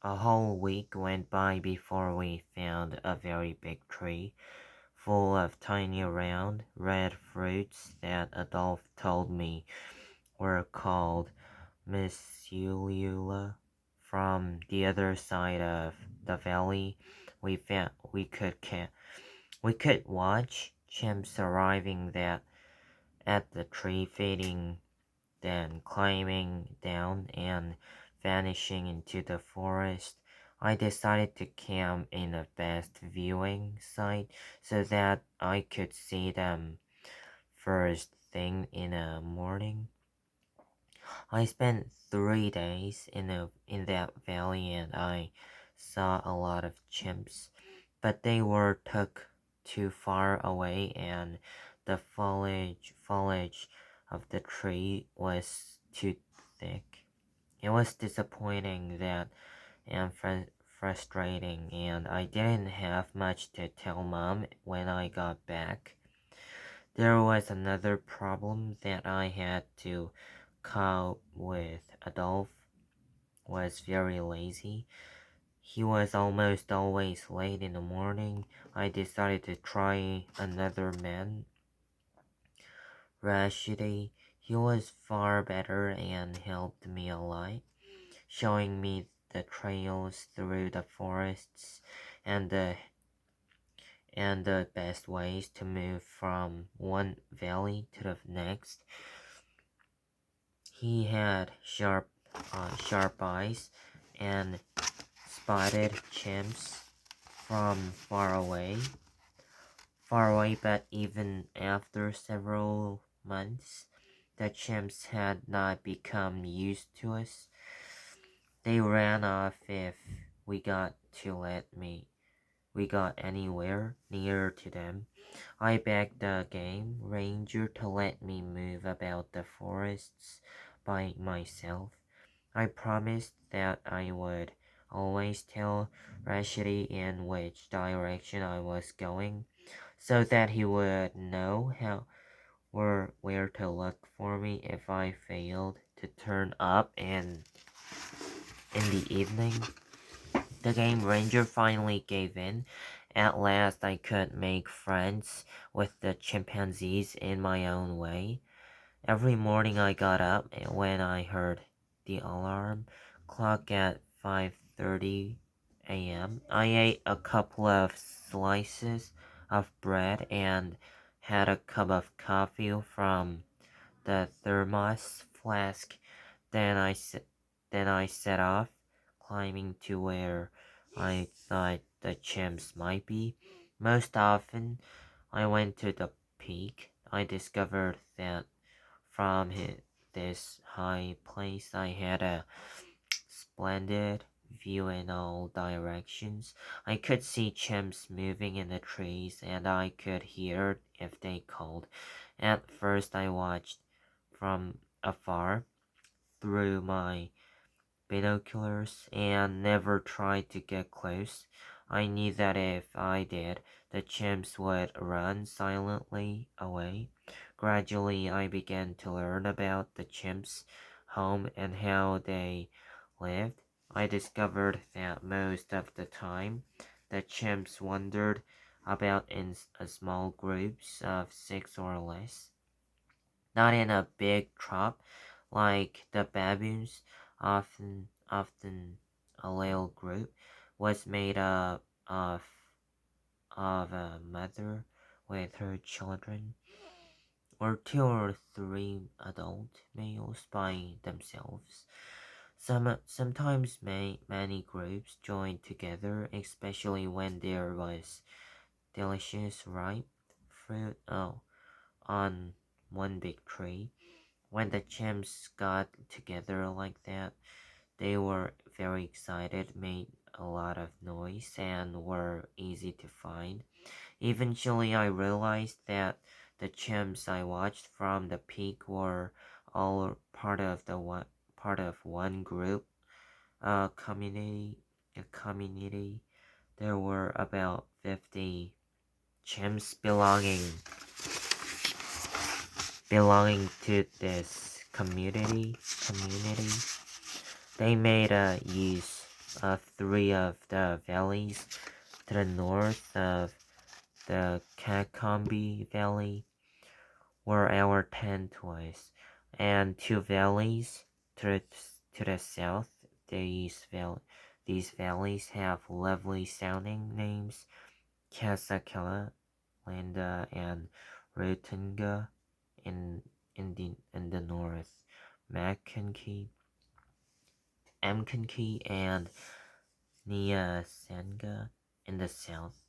A whole week went by before we found a very big tree full of tiny round red fruits that Adolph told me were called Missulula. From the other side of the valley, we could watch chimps arriving that at the tree, feeding, then climbing down and vanishing into the forest. I decided to camp in a best viewing site so that I could see them first thing in the morning. I spent 3 days in that valley and I saw a lot of chimps, but they were took too far away and the foliage of the tree was too thick. It was disappointing that and frustrating, and I didn't have much to tell Mom when I got back. There was another problem that I had to cope with. Adolf was very lazy. He was almost always late in the morning. I decided to try another man, Rashidi. He was far better and helped me a lot, showing me the trails through the forests and the best ways to move from one valley to the next. He had sharp eyes and spotted chimps from far away. But even after several months, the chimps had not become used to us. They ran off if we got to let me we got anywhere near to them. I begged the game ranger to let me move about the forests by myself. I promised that I would always tell Rashidi in which direction I was going, so that he would know how or where to look for me if I failed to turn up in the evening. The game ranger finally gave in. At last I could make friends with the chimpanzees in my own way. Every morning I got up when I heard the alarm clock at 5:30 a.m. I ate a couple of slices of bread and had a cup of coffee from the thermos flask. Then then I set off, climbing to where I thought the chimps might be. Most often, I went to the peak. I discovered that from this high place, I had a splendid view in all directions. I could see chimps moving in the trees, and I could hear if they called. At first, I watched from afar through my binoculars and never tried to get close. I knew that if I did, the chimps would run silently away. Gradually, I began to learn about the chimps' home and how they lived. I discovered that most of the time, the chimps wandered about in small groups of six or less, not in a big troop like the baboons. Often a little group was made up of a mother with her children, or two or three adult males by themselves. Sometimes many groups joined together, especially when there was delicious ripe fruit on one big tree. When the chimps got together like that, they were very excited, made a lot of noise, and were easy to find. Eventually, I realized that the chimps I watched from the peak were all part of one group, a community. There were about 50 chimps belonging to this community. They made use. three of the valleys to the north of the Kakombe Valley where our tent was, and two valleys to the south. These valleys have lovely sounding names: Kasakela, Landa, and Rutunga in the north, Makanki, Amkanki, and Nyasanga in the south.